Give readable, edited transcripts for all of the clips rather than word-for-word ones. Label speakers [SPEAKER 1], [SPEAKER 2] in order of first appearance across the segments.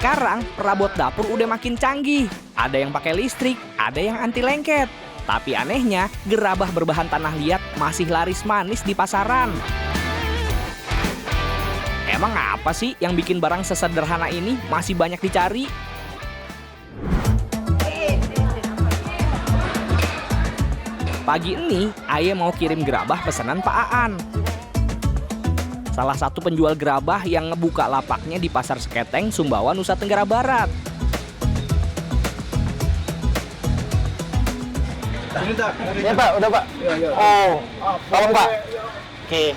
[SPEAKER 1] Sekarang perabot dapur udah makin canggih. Ada yang pakai listrik, ada yang anti lengket. Tapi anehnya, gerabah berbahan tanah liat masih laris manis di pasaran. Emang apa sih yang bikin barang sesederhana ini masih banyak dicari? Pagi ini, Aye mau kirim gerabah pesanan Pak Aan. Salah satu penjual gerabah yang ngebuka lapaknya di Pasar Seketeng, Sumbawa, Nusa Tenggara Barat.
[SPEAKER 2] Ya Pak, udah Pak. Oh, tolong Pak. Oke.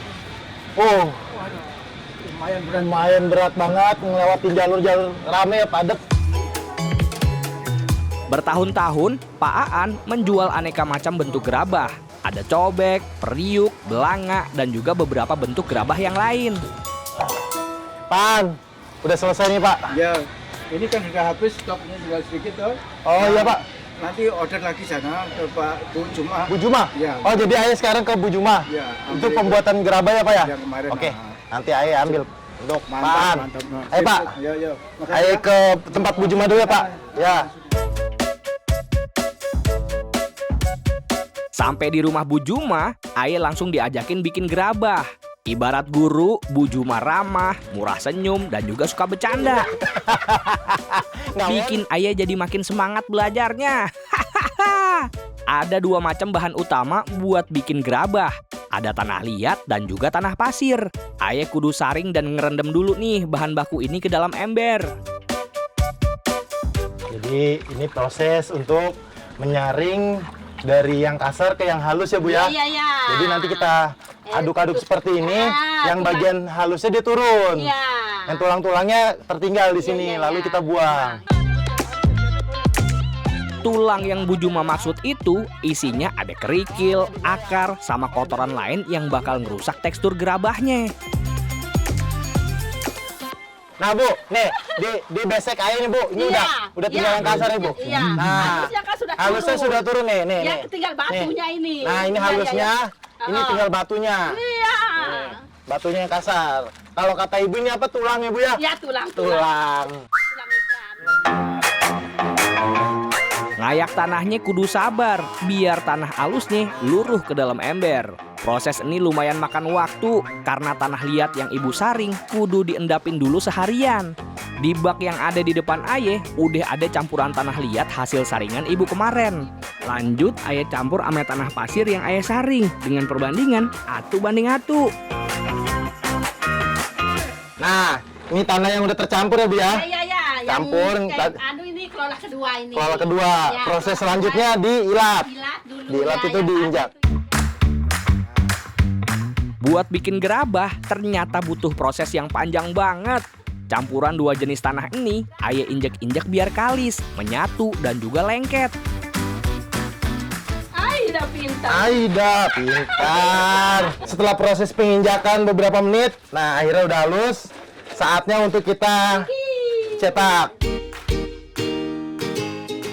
[SPEAKER 2] Oh, lumayan berat banget ngelewatin jalur-jalur rame padat.
[SPEAKER 1] Bertahun-tahun, Pak Aan menjual aneka macam bentuk gerabah. Ada cobek, periuk, belanga, dan juga beberapa bentuk gerabah yang lain.
[SPEAKER 2] Pan, udah selesai nih Pak.
[SPEAKER 3] Ya, ini kan sudah habis, stoknya tinggal sedikit tuh.
[SPEAKER 2] Oh iya Pak.
[SPEAKER 3] Nanti order lagi sana ke Pak Bu Juma.
[SPEAKER 2] Bu Juma?
[SPEAKER 3] Ya.
[SPEAKER 2] Oh jadi Ayah sekarang ke Bu Juma?
[SPEAKER 3] Ya.
[SPEAKER 2] Itu pembuatan gerabah ya Pak ya?
[SPEAKER 3] Ya kemarin.
[SPEAKER 2] Oke, nanti Ayah ambil untuk
[SPEAKER 3] Mantap,
[SPEAKER 2] Pan.
[SPEAKER 3] mantap.
[SPEAKER 2] Ayo Pak,
[SPEAKER 3] Ya.
[SPEAKER 2] Ayah ke tempat Bu Juma dulu ya Pak. Ya.
[SPEAKER 1] Sampai di rumah Bu Juma, Aye langsung diajakin bikin gerabah. Ibarat guru, Bu Juma ramah, murah senyum, dan juga suka bercanda. Bikin Aye jadi makin semangat belajarnya. Ada dua macam bahan utama buat bikin gerabah. Ada tanah liat dan juga tanah pasir. Aye kudu saring dan ngerendam dulu nih bahan baku ini ke dalam ember.
[SPEAKER 2] Jadi ini proses untuk menyaring dari yang kasar ke yang halus ya Bu ya?
[SPEAKER 4] Iya.
[SPEAKER 2] Jadi nanti kita aduk-aduk seperti ini, yang bagian halusnya dia turun.
[SPEAKER 4] Iya.
[SPEAKER 2] Yang tulang-tulangnya tertinggal di sini, lalu kita buang.
[SPEAKER 1] Tulang yang Bu Juma maksud itu isinya ada kerikil, akar, sama kotoran lain yang bakal ngerusak tekstur gerabahnya.
[SPEAKER 2] Nah Bu, nih di besek air nih Bu, ini udah tinggal yang kasar ya Bu.
[SPEAKER 4] Iya.
[SPEAKER 2] Nah,
[SPEAKER 4] Halusnya kan
[SPEAKER 2] halusnya sudah turun nih.
[SPEAKER 4] Ya, tinggal batunya
[SPEAKER 2] Nih.
[SPEAKER 4] ini.
[SPEAKER 2] Nah ini
[SPEAKER 4] Iya,
[SPEAKER 2] halusnya, ini tinggal batunya.
[SPEAKER 4] Iya.
[SPEAKER 2] Batunya yang kasar. Kalau kata ibu ini apa tulangnya Bu ya?
[SPEAKER 4] Ya tulang.
[SPEAKER 2] Tulang.
[SPEAKER 4] Tulang ikan.
[SPEAKER 1] Ngayak tanahnya kudu sabar, biar tanah halusnya luruh ke dalam ember. Proses ini lumayan makan waktu, karena tanah liat yang ibu saring kudu diendapin dulu seharian. Di bak yang ada di depan Aye, udah ada campuran tanah liat hasil saringan ibu kemarin. Lanjut, Aye campur sama tanah pasir yang Aye saring, dengan perbandingan 1:1.
[SPEAKER 2] Nah, ini tanah yang udah tercampur ya Bu ya?
[SPEAKER 4] Iya.
[SPEAKER 2] Campur.
[SPEAKER 4] Ini kelola kedua ini.
[SPEAKER 2] Kelola kedua.
[SPEAKER 4] Ya,
[SPEAKER 2] Proses selanjutnya diilat.
[SPEAKER 4] Diilat dulu.
[SPEAKER 2] Diilat itu diinjak.
[SPEAKER 1] Buat bikin gerabah, ternyata butuh proses yang panjang banget. Campuran dua jenis tanah ini, Aye injek-injek biar kalis, menyatu, dan juga lengket.
[SPEAKER 4] Aida pintar.
[SPEAKER 2] Aida pintar. Setelah proses penginjakan beberapa menit, nah akhirnya udah halus. Saatnya untuk kita cetak.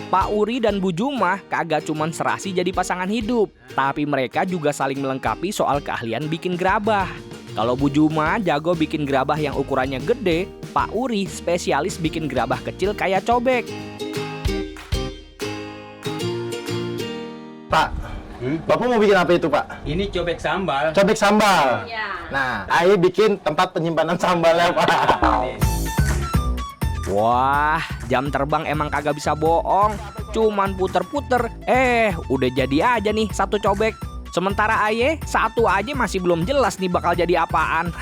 [SPEAKER 1] Pak Uri dan Bu Juma kagak cuman serasi jadi pasangan hidup, tapi mereka juga saling melengkapi soal keahlian bikin gerabah. Kalau Bu Juma jago bikin gerabah yang ukurannya gede, Pak Uri spesialis bikin gerabah kecil kayak cobek.
[SPEAKER 2] Pak, Bapak mau bikin apa itu Pak?
[SPEAKER 5] Ini cobek sambal.
[SPEAKER 2] Cobek sambal.
[SPEAKER 4] Ya.
[SPEAKER 2] Nah, Aye bikin tempat penyimpanan sambalnya Pak.
[SPEAKER 1] Wah, jam terbang emang kagak bisa bohong. Cuman puter-puter, udah jadi aja nih satu cobek. Sementara Aye, satu aja masih belum jelas nih bakal jadi apaan.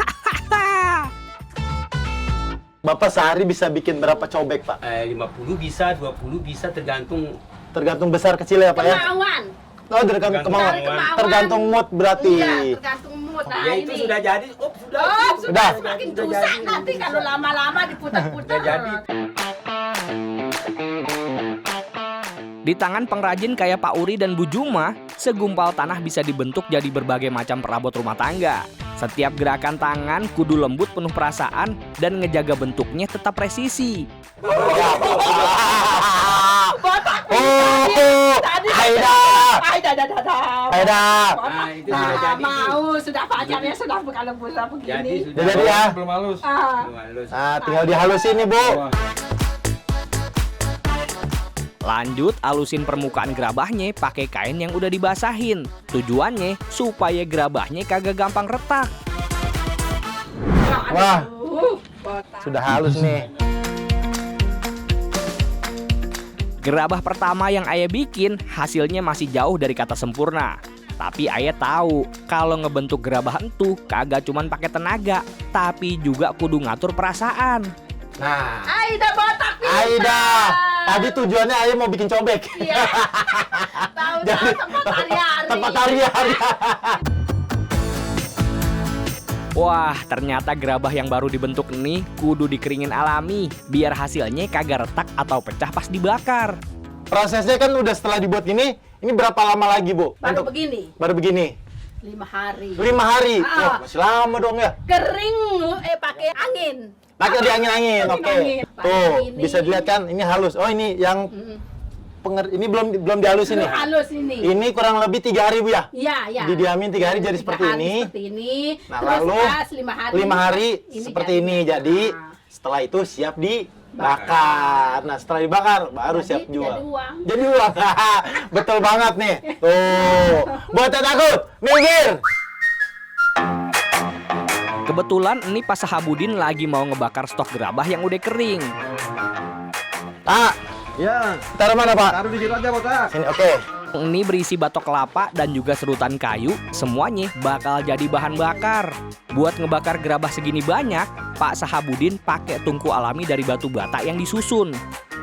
[SPEAKER 2] Bapak sehari bisa bikin berapa cobek Pak?
[SPEAKER 5] 50 bisa, 20 bisa tergantung.
[SPEAKER 2] Tergantung besar kecil ya Pak ya?
[SPEAKER 4] Kemauan.
[SPEAKER 2] Oh, tergantung kemauan.
[SPEAKER 4] Kemauan.
[SPEAKER 2] Tergantung mood berarti.
[SPEAKER 4] Iya, tergantung mood. Nah,
[SPEAKER 5] Ya itu
[SPEAKER 4] ini.
[SPEAKER 5] sudah jadi. Oh, sudah.
[SPEAKER 2] Sudah.
[SPEAKER 4] Semakin rusak nanti kalau lama-lama diputar-putar.
[SPEAKER 5] Sudah jadi.
[SPEAKER 1] Di tangan pengrajin kayak Pak Uri dan Bu Juma, segumpal tanah bisa dibentuk jadi berbagai macam perabot rumah tangga. Setiap gerakan tangan kudu lembut penuh perasaan dan ngejaga bentuknya tetap presisi.
[SPEAKER 2] Aida.
[SPEAKER 5] Nah, itu sudah jadi.
[SPEAKER 4] Sudah pacarnya sudah bukan lembut
[SPEAKER 5] Jadi
[SPEAKER 4] begini.
[SPEAKER 5] sudah.
[SPEAKER 2] Udah jadi ya?
[SPEAKER 3] Belum halus.
[SPEAKER 4] Ah.
[SPEAKER 5] Halus.
[SPEAKER 2] Nah, tinggal dihalusin nih Bu.
[SPEAKER 1] Lanjut alusin permukaan gerabahnya pakai kain yang udah dibasahin. Tujuannya supaya gerabahnya kagak gampang retak.
[SPEAKER 2] Wah,
[SPEAKER 4] Botak.
[SPEAKER 2] sudah halus nih.
[SPEAKER 1] Gerabah pertama yang Ayah bikin hasilnya masih jauh dari kata sempurna. Tapi Ayah tahu kalau ngebentuk gerabah entu kagak cuman pakai tenaga, tapi juga kudu ngatur perasaan.
[SPEAKER 2] Nah,
[SPEAKER 4] Aida botak pintar.
[SPEAKER 2] Aida, tadi tujuannya Ayah mau bikin cobek.
[SPEAKER 4] Iya. Tahu-tahu tempat hari-hari.
[SPEAKER 2] Tempat hari-hari.
[SPEAKER 1] Wah, ternyata gerabah yang baru dibentuk nih kudu dikeringin alami biar hasilnya kagak retak atau pecah pas dibakar.
[SPEAKER 2] Prosesnya kan udah setelah dibuat gini, ini berapa lama lagi, Bu?
[SPEAKER 4] Baru begini,
[SPEAKER 2] Baru begini.
[SPEAKER 4] 5 hari.
[SPEAKER 2] 5 hari.
[SPEAKER 4] Ah.
[SPEAKER 2] Wah, masih lama dong ya.
[SPEAKER 4] Kering, pakai angin.
[SPEAKER 2] Pakai di angin-angin, oke.
[SPEAKER 4] Angin-angin.
[SPEAKER 2] Tuh,
[SPEAKER 4] Ini.
[SPEAKER 2] bisa dilihat kan, ini halus. Oh, ini yang ini belum dihalus ini.
[SPEAKER 4] Belum halus ini.
[SPEAKER 2] Ini kurang lebih 3 hari, Bu ya?
[SPEAKER 4] Iya, iya.
[SPEAKER 2] Didiamin 3 hari jadi
[SPEAKER 4] 3
[SPEAKER 2] seperti
[SPEAKER 4] hari
[SPEAKER 2] ini.
[SPEAKER 4] Seperti ini.
[SPEAKER 2] Nah,
[SPEAKER 4] Terus
[SPEAKER 2] lalu
[SPEAKER 4] pas 5 hari.
[SPEAKER 2] 5 hari
[SPEAKER 4] ini
[SPEAKER 2] seperti
[SPEAKER 4] jadi.
[SPEAKER 2] ini. Jadi
[SPEAKER 4] Nah,
[SPEAKER 2] setelah itu siap dibakar. Nah, setelah dibakar baru
[SPEAKER 4] Jadi,
[SPEAKER 2] siap jual.
[SPEAKER 4] jadi uang.
[SPEAKER 2] Jadi uang. Betul banget nih. Tuh. Buat yang takut, minggir.
[SPEAKER 1] Kebetulan ini pas Sahabudin lagi mau ngebakar stok gerabah yang udah kering.
[SPEAKER 2] Pak,
[SPEAKER 3] Ya,
[SPEAKER 2] taruh mana, Pak?
[SPEAKER 3] taruh di situ aja botak.
[SPEAKER 2] Sini, oke.
[SPEAKER 1] Ini berisi batok kelapa dan juga serutan kayu, semuanya bakal jadi bahan bakar. Buat ngebakar gerabah segini banyak, Pak Sahabudin pakai tungku alami dari batu bata yang disusun.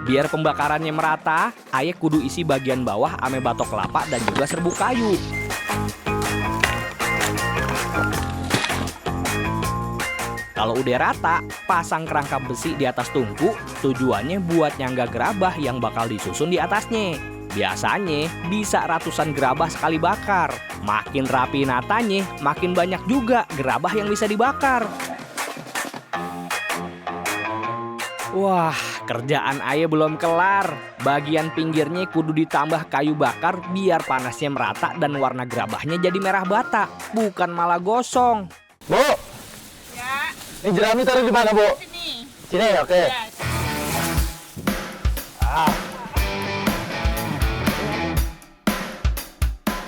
[SPEAKER 1] Biar pembakarannya merata, Ayah kudu isi bagian bawah ame batok kelapa dan juga serbuk kayu. Kalau udah rata, pasang kerangka besi di atas tungku, tujuannya buat nyangga gerabah yang bakal disusun di atasnya. Biasanya bisa ratusan gerabah sekali bakar. Makin rapi natanya, makin banyak juga gerabah yang bisa dibakar. Wah, kerjaan Ayah belum kelar. Bagian pinggirnya kudu ditambah kayu bakar biar panasnya merata dan warna gerabahnya jadi merah bata, bukan malah gosong.
[SPEAKER 2] Bu.
[SPEAKER 4] Ya,
[SPEAKER 2] Ini jerami taruh di mana, Bu?
[SPEAKER 4] sini.
[SPEAKER 2] Sini, oke.
[SPEAKER 4] Ya.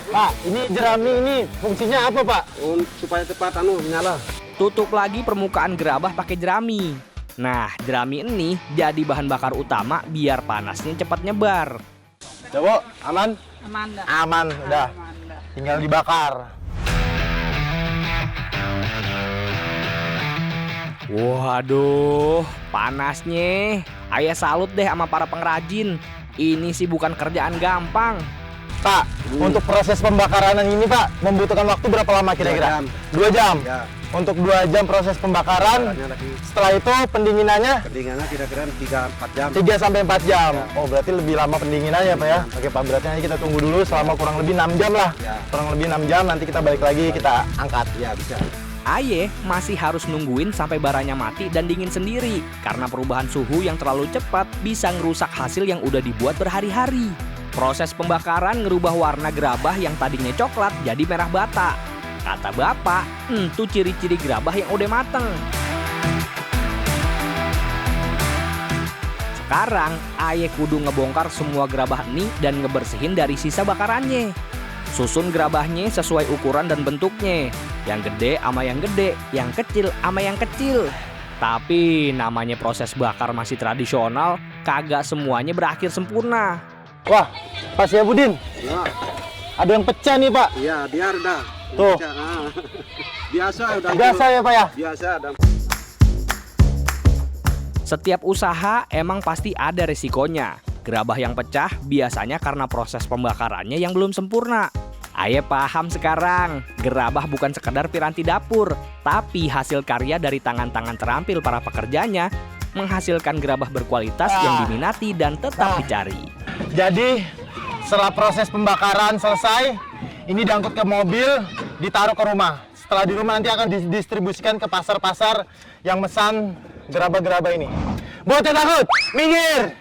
[SPEAKER 2] Pak, ini jerami ini fungsinya apa, Pak?
[SPEAKER 3] Supaya cepat menyala.
[SPEAKER 1] Tutup lagi permukaan gerabah pakai jerami. Nah, jerami ini jadi bahan bakar utama biar panasnya cepat nyebar.
[SPEAKER 2] Ya, Bu, aman?
[SPEAKER 4] Aman dah.
[SPEAKER 2] Aman, udah.
[SPEAKER 4] Aman dah.
[SPEAKER 2] Tinggal dibakar.
[SPEAKER 1] Waduh, panasnya. Ayah salut deh sama para pengrajin. Ini sih bukan kerjaan gampang.
[SPEAKER 2] Pak, untuk proses pembakaran ini, Pak, membutuhkan waktu berapa lama kira-kira? 2 jam.
[SPEAKER 3] Ya,
[SPEAKER 2] Untuk 2 jam proses pembakaran.
[SPEAKER 3] bakarnya lagi
[SPEAKER 2] Setelah itu pendinginannya
[SPEAKER 3] pendinginannya kira-kira 3-4 jam.
[SPEAKER 2] 3 sampai 4 jam. Oh, berarti lebih lama pendinginannya, Pak ya. Oke, Pak, berarti nanti kita tunggu dulu selama kurang lebih 6 jam lah.
[SPEAKER 3] Ya.
[SPEAKER 2] Kurang lebih 6 jam, nanti kita balik lagi, kita angkat.
[SPEAKER 3] Ya, bisa.
[SPEAKER 1] Ayah masih harus nungguin sampai baranya mati dan dingin sendiri. Karena perubahan suhu yang terlalu cepat bisa ngerusak hasil yang udah dibuat berhari-hari. Proses pembakaran ngerubah warna gerabah yang tadinya coklat jadi merah bata. Kata bapak, itu ciri-ciri gerabah yang udah mateng. Sekarang, Ayah kudu ngebongkar semua gerabah ini dan ngebersihin dari sisa bakarannya. Susun gerabahnya sesuai ukuran dan bentuknya. Yang gede sama yang gede, yang kecil sama yang kecil. Tapi namanya proses bakar masih tradisional, kagak semuanya berakhir sempurna.
[SPEAKER 2] Wah, Pak Syabudin,
[SPEAKER 3] Ya,
[SPEAKER 2] ada yang pecah nih, Pak.
[SPEAKER 3] ya biar dah.
[SPEAKER 2] Tuh.
[SPEAKER 3] Biasa udah.
[SPEAKER 2] Biasa ya, Pak ya?
[SPEAKER 3] Biasa dah.
[SPEAKER 1] Setiap usaha emang pasti ada resikonya. Gerabah yang pecah biasanya karena proses pembakarannya yang belum sempurna. Ayah paham sekarang, gerabah bukan sekedar piranti dapur, tapi hasil karya dari tangan-tangan terampil para pekerjanya menghasilkan gerabah berkualitas yang diminati dan tetap dicari.
[SPEAKER 2] Jadi, setelah proses pembakaran selesai, ini diangkut ke mobil, ditaruh ke rumah. Setelah di rumah nanti akan didistribusikan ke pasar-pasar yang mesan gerabah-gerabah ini. Buat yang takut, minggir!